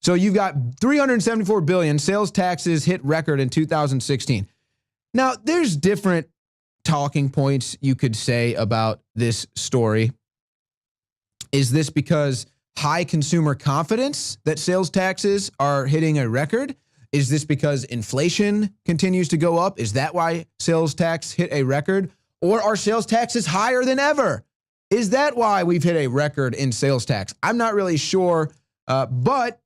So you've got $374 billion. Sales taxes hit record in 2016. Now, there's different talking points you could say about this story. Is this because high consumer confidence that sales taxes are hitting a record? Is this because inflation continues to go up? Is that why sales tax hit a record? Or are sales taxes higher than ever? Is that why we've hit a record in sales tax? I'm not really sure, but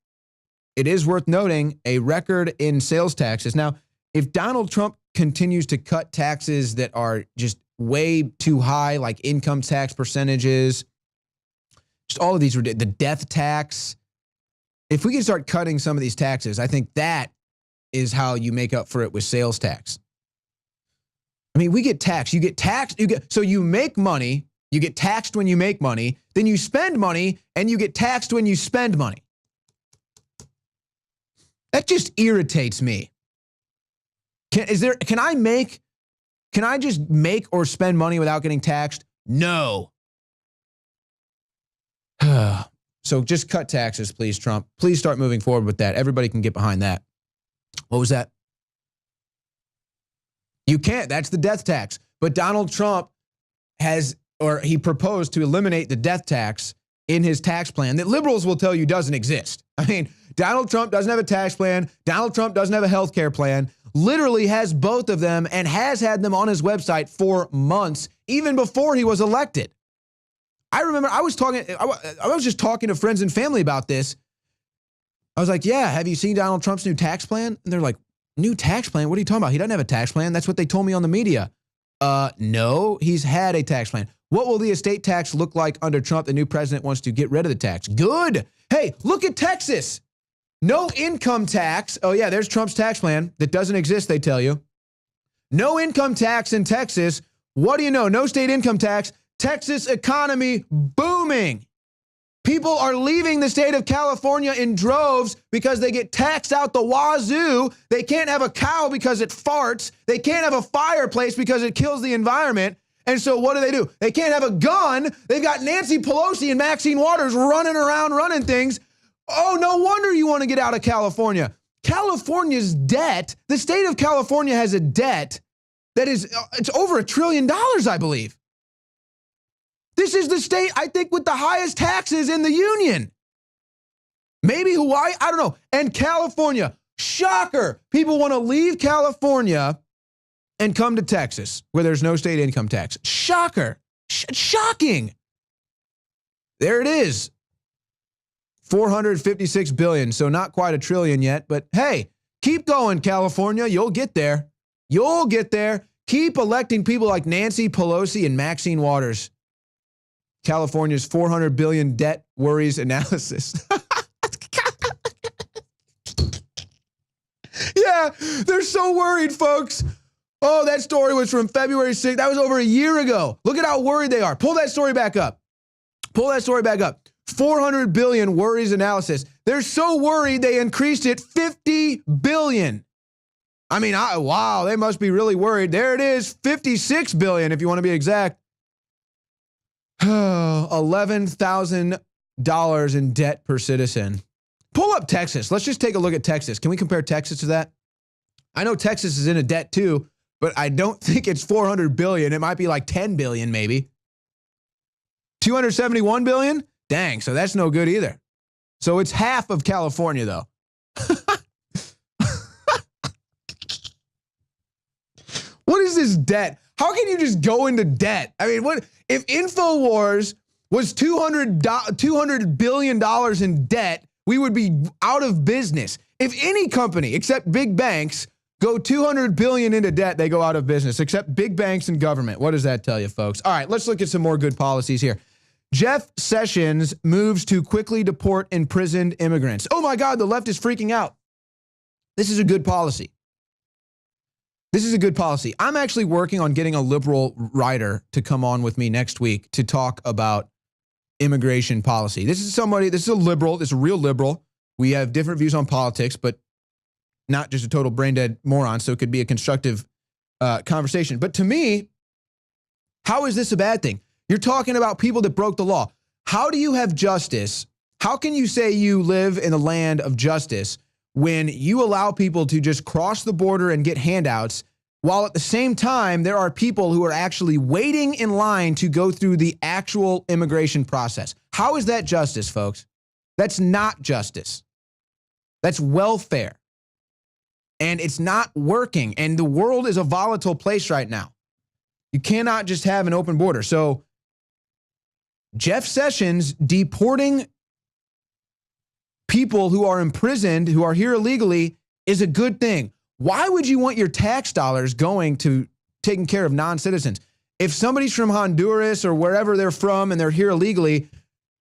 it is worth noting a record in sales taxes. Now, if Donald Trump continues to cut taxes that are just way too high, like income tax percentages, just all of these, the death tax, if we can start cutting some of these taxes, I think that is how you make up for it with sales tax. I mean, we get taxed. You get taxed. So you make money, you get taxed when you make money, then you spend money, and you get taxed when you spend money. That just irritates me. Can I just make or spend money without getting taxed? No. So just cut taxes, please, Trump. Please start moving forward with that. Everybody can get behind that. What was that? You can't. That's the death tax. But Donald Trump he proposed to eliminate the death tax in his tax plan that liberals will tell you doesn't exist. I mean, Donald Trump doesn't have a tax plan. Donald Trump doesn't have a health care plan. Literally has both of them and has had them on his website for months, even before he was elected. I remember I was just talking to friends and family about this. I was like, yeah, have you seen Donald Trump's new tax plan? And they're like, new tax plan? What are you talking about? He doesn't have a tax plan. That's what they told me on the media. No, he's had a tax plan. What will the estate tax look like under Trump? The new president wants to get rid of the tax. Good. Hey, look at Texas. No income tax. Oh, yeah, there's Trump's tax plan that doesn't exist, they tell you. No income tax in Texas. What do you know? No state income tax. Texas economy booming. People are leaving the state of California in droves because they get taxed out the wazoo. They can't have a cow because it farts. They can't have a fireplace because it kills the environment. And so what do? They can't have a gun. They've got Nancy Pelosi and Maxine Waters running around running things. Oh, no wonder you want to get out of California. California's debt, the state of California has a debt that is, it's over $1 trillion, I believe. This is the state, I think, with the highest taxes in the union. Maybe Hawaii, I don't know. And California, shocker. People want to leave California and come to Texas where there's no state income tax. Shocker. Shocking. There it is. $456 billion. So not quite $1 trillion yet, but hey, keep going, California. You'll get there. You'll get there. Keep electing people like Nancy Pelosi and Maxine Waters. California's $400 billion debt worries analysis. Yeah, they're so worried, folks. Oh, that story was from February 6th. That was over a year ago. Look at how worried they are. Pull that story back up. Pull that story back up. 400 billion worries analysis. They're so worried they increased it 50 billion. I mean, wow, they must be really worried. There it is, 56 billion if you want to be exact. $11,000 in debt per citizen. Pull up Texas. Let's just take a look at Texas. Can we compare Texas to that? I know Texas is in a debt too, but I don't think it's 400 billion. It might be like 10 billion maybe. 271 billion? Dang, so that's no good either. So it's half of California though. What is this debt? How can you just go into debt? I mean, what if InfoWars was $200 billion in debt, we would be out of business. If any company except big banks go 200 billion into debt, they go out of business, except big banks and government. What does that tell you, folks? All right, let's look at some more good policies here. Jeff Sessions moves to quickly deport imprisoned immigrants. Oh my God, the left is freaking out. This is a good policy. This is a good policy. I'm actually working on getting a liberal writer to come on with me next week to talk about immigration policy. This is a liberal, this is a real liberal. We have different views on politics, but not just a total brain dead moron. So it could be a constructive conversation. But to me, how is this a bad thing? You're talking about people that broke the law. How do you have justice? How can you say you live in the land of justice when you allow people to just cross the border and get handouts, while at the same time there are people who are actually waiting in line to go through the actual immigration process? How is that justice, folks? That's not justice. That's welfare. And it's not working. And the world is a volatile place right now. You cannot just have an open border. So Jeff Sessions deporting people who are imprisoned, who are here illegally, is a good thing. Why would you want your tax dollars going to taking care of non-citizens? If somebody's from Honduras or wherever they're from and they're here illegally,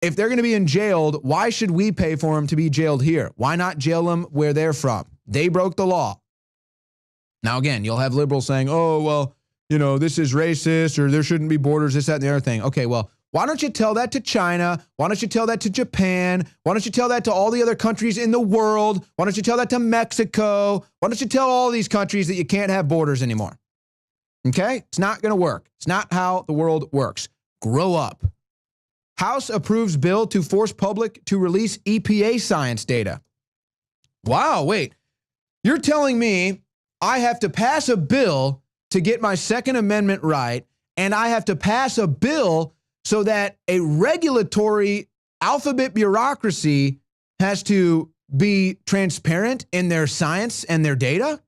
if they're going to be jailed, why should we pay for them to be jailed here? Why not jail them where they're from? They broke the law. Now, again, you'll have liberals saying, oh, well, you know, this is racist, or there shouldn't be borders, this, that, and the other thing. Okay, well, why don't you tell that to China? Why don't you tell that to Japan? Why don't you tell that to all the other countries in the world? Why don't you tell that to Mexico? Why don't you tell all these countries that you can't have borders anymore? Okay? It's not going to work. It's not how the world works. Grow up. House approves bill to force public to release EPA science data. Wow, wait. You're telling me I have to pass a bill to get my Second Amendment right, and I have to pass a bill so that a regulatory alphabet bureaucracy has to be transparent in their science and their data?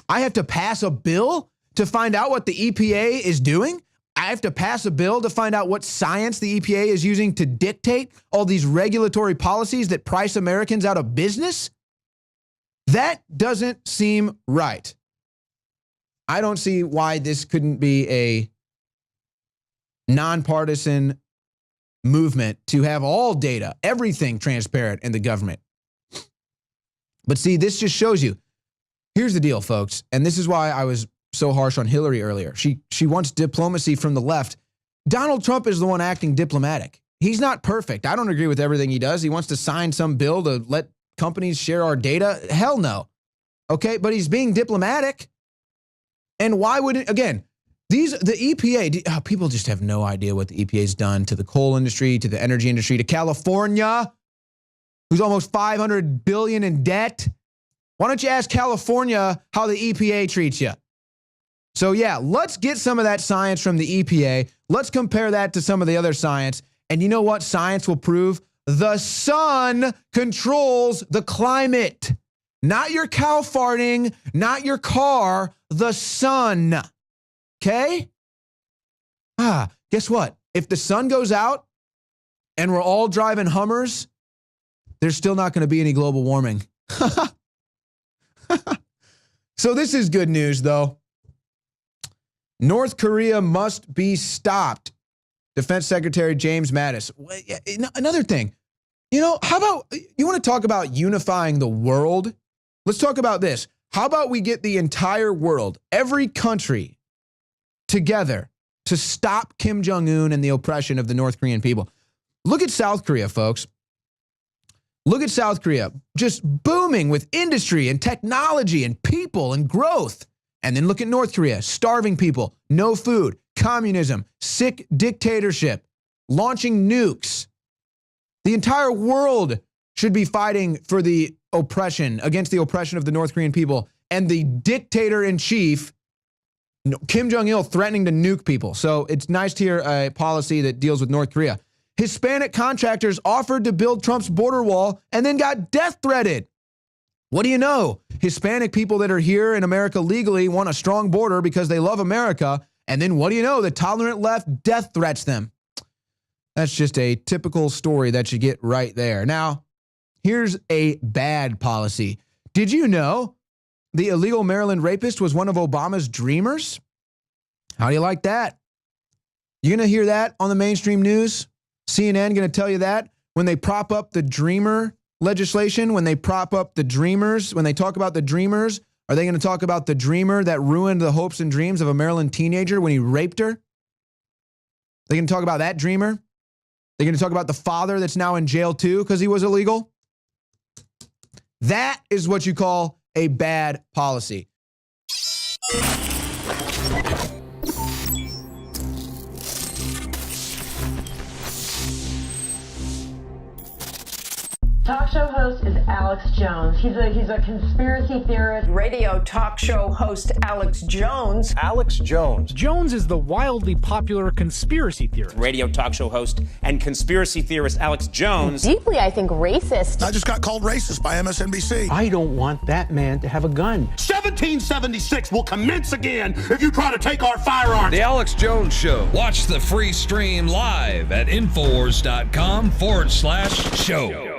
I have to pass a bill to find out what the EPA is doing? I have to pass a bill to find out what science the EPA is using to dictate all these regulatory policies that price Americans out of business? That doesn't seem right. I don't see why this couldn't be a nonpartisan movement to have all data, everything transparent in the government. But see, this just shows you. Here's the deal, folks, and this is why I was so harsh on Hillary earlier. She wants diplomacy from the left. Donald Trump is the one acting diplomatic. He's not perfect. I don't agree with everything he does. He wants to sign some bill to let companies share our data. Hell no. Okay, but he's being diplomatic. And why would it, again, the EPA, people just have no idea what the EPA's done to the coal industry, to the energy industry, to California, who's almost $500 billion in debt. Why don't you ask California how the EPA treats you? So yeah, let's get some of that science from the EPA. Let's compare that to some of the other science. And you know what science will prove? The sun controls the climate. Not your cow farting, not your car, the sun. Okay? Guess what? If the sun goes out and we're all driving Hummers, there's still not going to be any global warming. So this is good news, though. North Korea must be stopped. Defense Secretary James Mattis. Another thing, how about, you want to talk about unifying the world? Let's talk about this. How about we get the entire world, every country, together to stop Kim Jong-un and the oppression of the North Korean people? Look at South Korea, folks. Look at South Korea, just booming with industry and technology and people and growth. And then look at North Korea, starving people, no food, communism, sick dictatorship, launching nukes. The entire world should be fighting for the oppression, against the oppression of the North Korean people, and the dictator-in-chief, Kim Jong-il, threatening to nuke people. So it's nice to hear a policy that deals with North Korea. Hispanic contractors offered to build Trump's border wall and then got death threatened. What do you know? Hispanic people that are here in America legally want a strong border because they love America. And then what do you know? The tolerant left death threats them. That's just a typical story that you get right there. Now, here's a bad policy. Did you know the illegal Maryland rapist was one of Obama's dreamers? How do you like that? You're going to hear that on the mainstream news? CNN going to tell you that when they prop up the dreamer legislation, when they prop up the dreamers, when they talk about the dreamers, are they going to talk about the dreamer that ruined the hopes and dreams of a Maryland teenager when he raped her? They're going to talk about that dreamer? They're going to talk about the father that's now in jail too because he was illegal? That is what you call a bad policy. Talk show host is Alex Jones. He's a conspiracy theorist. Radio talk show host Alex Jones. Alex Jones. Jones is the wildly popular conspiracy theorist. Radio talk show host and conspiracy theorist Alex Jones. Deeply, I think, racist. I just got called racist by MSNBC. I don't want that man to have a gun. 1776 will commence again if you try to take our firearms. The Alex Jones Show. Watch the free stream live at Infowars.com/show.